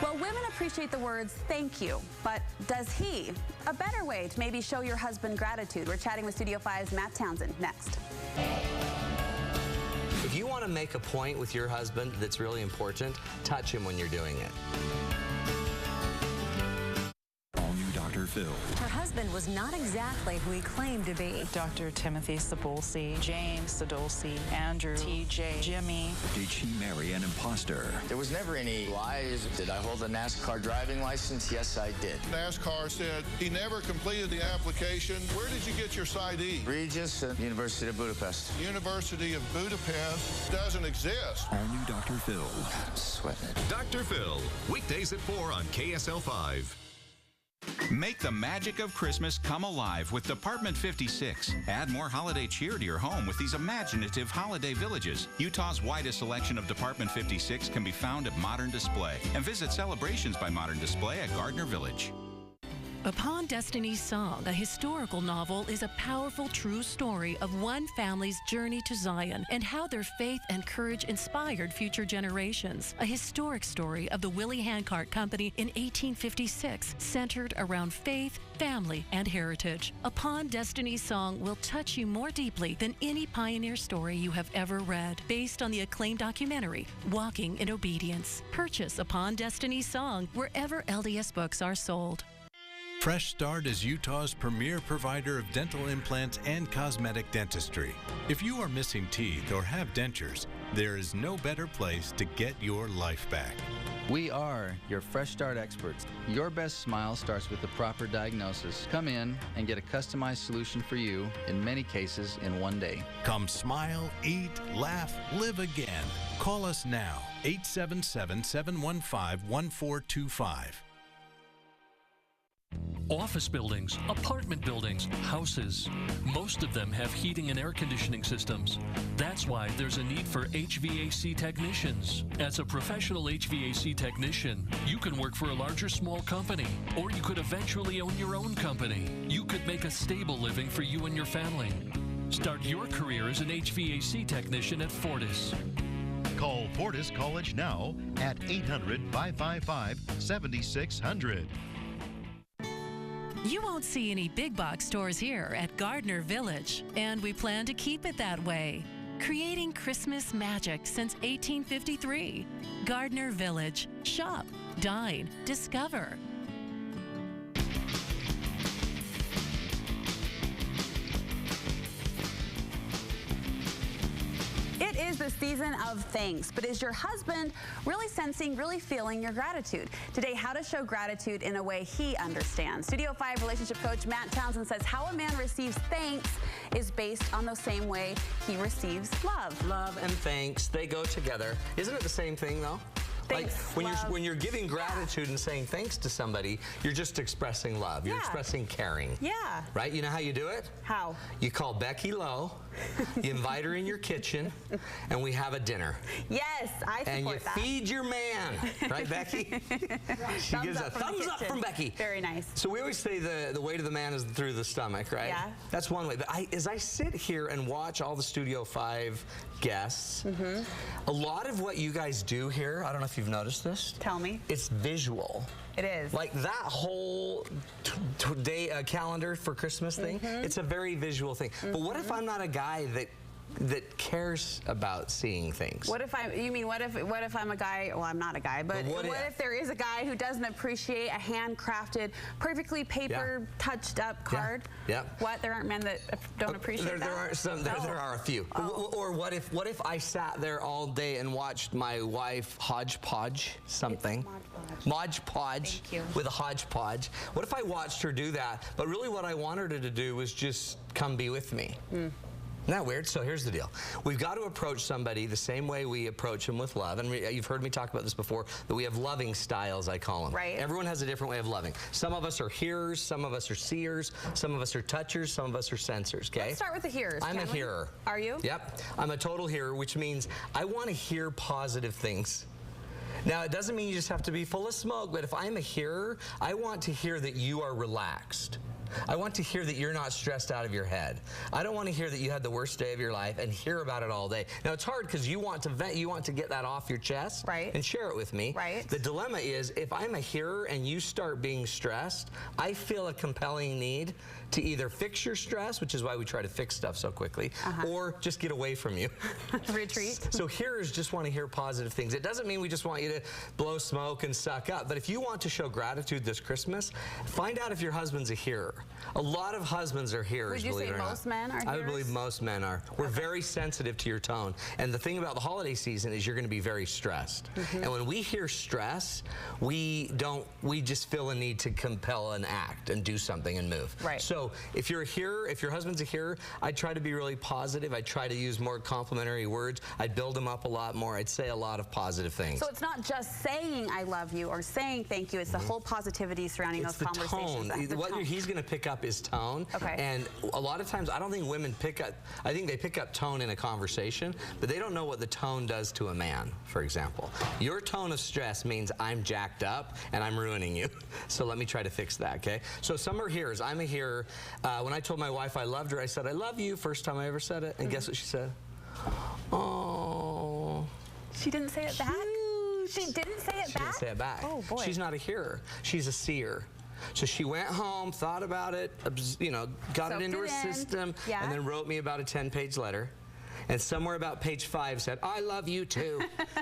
Well, women appreciate the words thank you, but does he? A better way to maybe show your husband gratitude. We're chatting with Studio 5's Matt Townsend next. If you want to make a point with your husband that's really important, touch him when you're doing it. Dr. Phil. Her husband was not exactly who he claimed to be. Dr. Timothy Sabulsi, James Sadolsi, Andrew, TJ, Jimmy. Did she marry an imposter? There was never any lies. Did I hold a NASCAR driving license? Yes, I did. NASCAR said he never completed the application. Where did you get your PsyD? Regis at University of Budapest. University of Budapest doesn't exist. All new Dr. Phil. I'm sweating it. Dr. Phil, weekdays at 4 on KSL 5. Make the magic of Christmas come alive with Department 56. Add more holiday cheer to your home with these imaginative holiday villages. Utah's widest selection of Department 56 can be found at Modern Display. And visit Celebrations by Modern Display at Gardner Village. Upon Destiny's Song, a historical novel, is a powerful true story of one family's journey to Zion and how their faith and courage inspired future generations. A historic story of the Willie Handcart Company in 1856, centered around faith, family, and heritage. Upon Destiny's Song will touch you more deeply than any pioneer story you have ever read. Based on the acclaimed documentary, Walking in Obedience. Purchase Upon Destiny's Song wherever LDS books are sold. Fresh Start is Utah's premier provider of dental implants and cosmetic dentistry. If you are missing teeth or have dentures, there is no better place to get your life back. We are your Fresh Start experts. Your best smile starts with the proper diagnosis. Come in and get a customized solution for you, in many cases, in one day. Come smile, eat, laugh, live again. Call us now, 877-715-1425. Office buildings, apartment buildings, houses. Most of them have heating and air conditioning systems. That's why there's a need for HVAC technicians. As a professional HVAC technician, you can work for a large or small company, or you could eventually own your own company. You could make a stable living for you and your family. Start your career as an HVAC technician at Fortis. Call Fortis College now at 800-555-7600. You won't see any big box stores here at Gardner Village, and we plan to keep it that way. Creating Christmas magic since 1853. Gardner Village. Shop, dine, discover. It is the season of thanks, but is your husband really sensing, really feeling your gratitude? Today, how to show gratitude in a way he understands. Studio 5 relationship coach Matt Townsend says how a man receives thanks is based on the same way he receives love. Love and thanks, they go together. Isn't it the same thing, though? Thanks, like when you're giving gratitude and saying thanks to somebody, you're just expressing love. You're expressing caring. Yeah. Right? You know how you do it? How? You call Becky Lowe, you invite her in your kitchen, and we have a dinner. Yes, I support that. And you feed your man. Right, Becky? She gives a thumbs up from Becky. Very nice. So we always say the way to the man is through the stomach, right? Yeah. That's one way. But as I sit here and watch all the Studio 5 guests, a lot of what you guys do here, I don't know if you've noticed this. Tell me. It's visual. It is. Like that whole day calendar for Christmas thing, it's a very visual thing. But what if I'm not a guy that cares about seeing things? What if what if I'm a guy, well, I'm not a guy, but what if there is a guy who doesn't appreciate a handcrafted, perfectly paper touched up card? Yeah. What, there aren't men that don't appreciate that? There are some, there are a few. Or what if I sat there all day and watched my wife hodgepodge something? Modge Podge with a hodgepodge. What if I watched her do that, but really what I wanted her to do was just come be with me? Isn't that weird? So here's the deal. We've got to approach somebody the same way we approach them with love. And you've heard me talk about this before, that we have loving styles, I call them. Right. Everyone has a different way of loving. Some of us are hearers, some of us are seers, some of us are touchers, some of us are sensors, okay? Let's start with the hearers. I'm a hearer. Are you? Yep. I'm a total hearer, which means I want to hear positive things. Now, it doesn't mean you just have to be full of smoke, but if I'm a hearer, I want to hear that you are relaxed. I want to hear that you're not stressed out of your head. I don't want to hear that you had the worst day of your life and hear about it all day. Now, it's hard because you want to vent, you want to get that off your chest and share it with me. The dilemma is, if I'm a hearer and you start being stressed, I feel a compelling need to either fix your stress, which is why we try to fix stuff so quickly, or just get away from you. Retreat. So hearers just want to hear positive things. It doesn't mean we just want you to blow smoke and suck up, but if you want to show gratitude this Christmas, find out if your husband's a hearer. A lot of husbands are hearers, believe it or not. Would you say most men are hearers? I would believe most men are. We're very sensitive to your tone. And the thing about the holiday season is you're going to be very stressed. And when we hear stress, we just feel a need to compel an act and do something and move. So if you're a hearer, if your husband's a hearer, I try to be really positive. I try to use more complimentary words. I build them up a lot more. I'd say a lot of positive things. So it's not just saying I love you or saying thank you. It's the whole positivity surrounding those conversations. What he's going to pick up is tone. And a lot of times, I don't think women pick up, I think they pick up tone in a conversation, but they don't know what the tone does to a man, for example. Your tone of stress means I'm jacked up and I'm ruining you. So let me try to fix that, okay? So some are hearers. I'm a hearer. When I told my wife I loved her, I said, I love you, first time I ever said it. And guess what she said? Oh. She didn't say it back? She didn't say it back? She didn't say it back. Oh, boy. She's not a hearer. She's a seer. So she went home, thought about it, you know, got it into her system, and then wrote me about a 10-page letter. And somewhere about page 5 said, I love you too.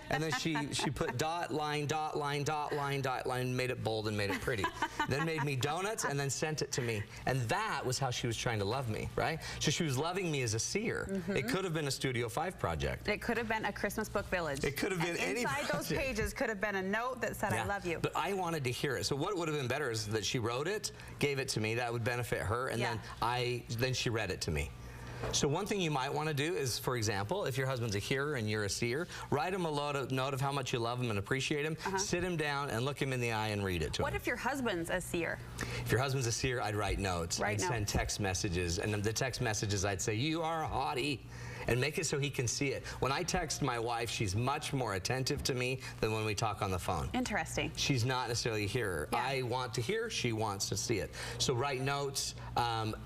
And then she put dot, line, dot, line, dot, line, dot, line, made it bold and made it pretty. Then made me donuts and then sent it to me. And that was how she was trying to love me, right? So she was loving me as a seer. It could have been a Studio 5 project. It could have been a Christmas book village. It could have been any inside those pages could have been a note that said, I love you. But I wanted to hear it. So what would have been better is that she wrote it, gave it to me. That would benefit her. And then she read it to me. So one thing you might want to do is, for example, if your husband's a hearer and you're a seer, write him a note of how much you love him and appreciate him, sit him down and look him in the eye and read it to him. What if your husband's a seer? If your husband's a seer, I'd write notes. I'd send text messages, and the text messages I'd say, you are a hottie. And make it so he can see it. When I text my wife, she's much more attentive to me than when we talk on the phone. Interesting. She's not necessarily a hearer. I want to hear, she wants to see it. So write notes,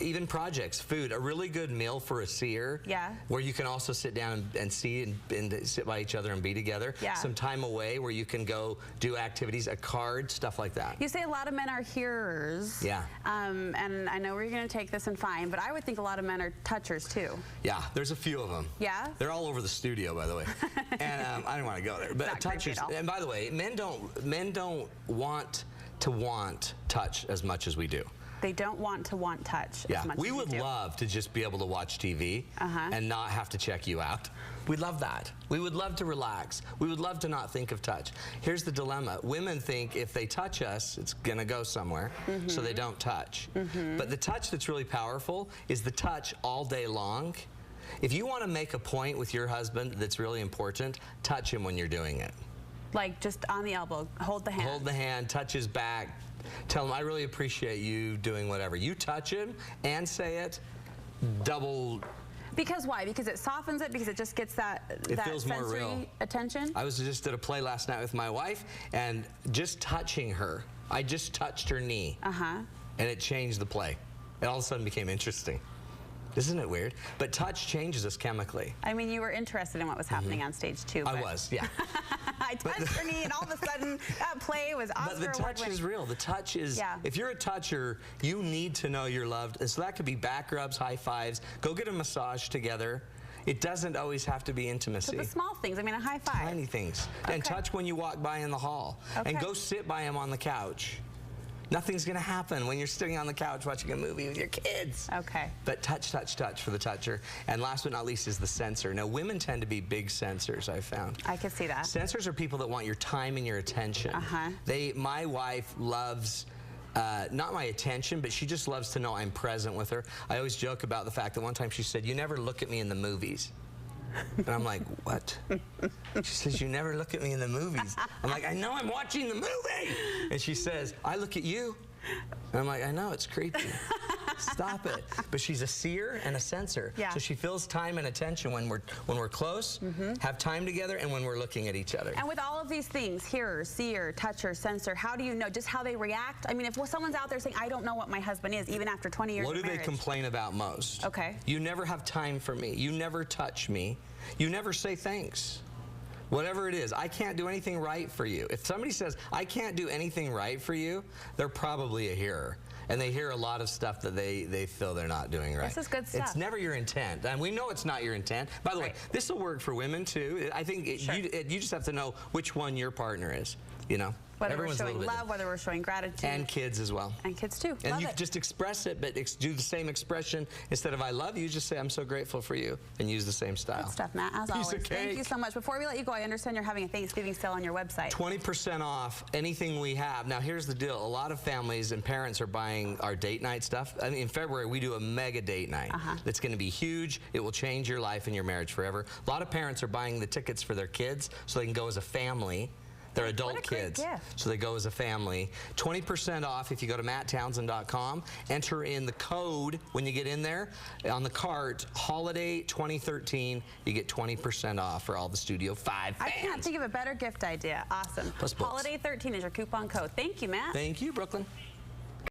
even projects, food. A really good meal for a seer, where you can also sit down and see and sit by each other and be together. Some time away where you can go do activities, a card, stuff like that. You say a lot of men are hearers. And I know where you're going to take this and fine, but I would think a lot of men are touchers too. Yeah, there's a few of them. They're all over the studio, by the way. And I don't want to go there. But touches, and by the way, men don't want touch as much as we do. They don't want touch as much as we would love to just be able to watch TV and not have to check you out. We'd love that. We would love to relax. We would love to not think of touch. Here's the dilemma. Women think if they touch us, it's gonna go somewhere, so they don't touch. But the touch that's really powerful is the touch all day long. If you want to make a point with your husband that's really important, touch him when you're doing it. Like just on the elbow, hold the hand. Hold the hand, touch his back. Tell him, I really appreciate you doing whatever. You touch him and say it, double. Because why? Because it softens it? Because it just gets that feels more real. Attention? I was just at a play last night with my wife, and just touching her, I just touched her knee. And it changed the play. It all of a sudden became interesting. Isn't it weird? But touch changes us chemically. I mean, you were interested in what was happening on stage too. I was, yeah. I touched her knee, and all of a sudden, that play was Oscar But the touch is real. The touch is, if you're a toucher, you need to know you're loved. And so that could be back rubs, high fives. Go get a massage together. It doesn't always have to be intimacy. So the small things, I mean, a high five. Tiny things. And touch when you walk by in the hall. And go sit by him on the couch. Nothing's going to happen when you're sitting on the couch watching a movie with your kids. But touch, touch, touch for the toucher. And last but not least is the sensor. Now, women tend to be big sensors, I've found. I can see that. Sensors are people that want your time and your attention. My wife loves not my attention, but she just loves to know I'm present with her. I always joke about the fact that one time she said, you never look at me in the movies. And I'm like, what? She says, you never look at me in the movies. I'm like, I know I'm watching the movie. And she says, I look at you. And I'm like, I know, it's creepy. Stop it. But she's a seer and a sensor. Yeah. So she feels time and attention when we're close, have time together, and when we're looking at each other. And with all of these things, hearer, seer, toucher, sensor, how do you know just how they react? I mean, if someone's out there saying, I don't know what my husband is, even after 20 years of marriage. What do they complain about most? Okay. You never have time for me. You never touch me. You never say thanks. Whatever it is, I can't do anything right for you. If somebody says, I can't do anything right for you, they're probably a hearer. And they hear a lot of stuff that they feel they're not doing right. This is good stuff. It's never your intent. And we know it's not your intent. By the way, this will work for women too. I think you just have to know which one your partner is, you know. Whether we're showing love, whether we're showing gratitude. And kids as well. And kids too. And you can just express it, but do the same expression. Instead of I love you, just say I'm so grateful for you and use the same style. Good stuff, Matt, as always. Thank you so much. Before we let you go, I understand you're having a Thanksgiving sale on your website. 20% off anything we have. Now, here's the deal. A lot of families and parents are buying our date night stuff. I mean, in February, we do a mega date night. That's going to be huge. It will change your life and your marriage forever. A lot of parents are buying the tickets for their kids so they can go as a family. They're adult kids, so they go as a family. 20% off if you go to matttownsend.com. Enter in the code when you get in there. On the cart, Holiday 2013, you get 20% off for all the Studio 5 fans. I can't think of a better gift idea. Awesome. Plus books. Holiday 13 is your coupon code. Thank you, Matt. Thank you, Brooklyn.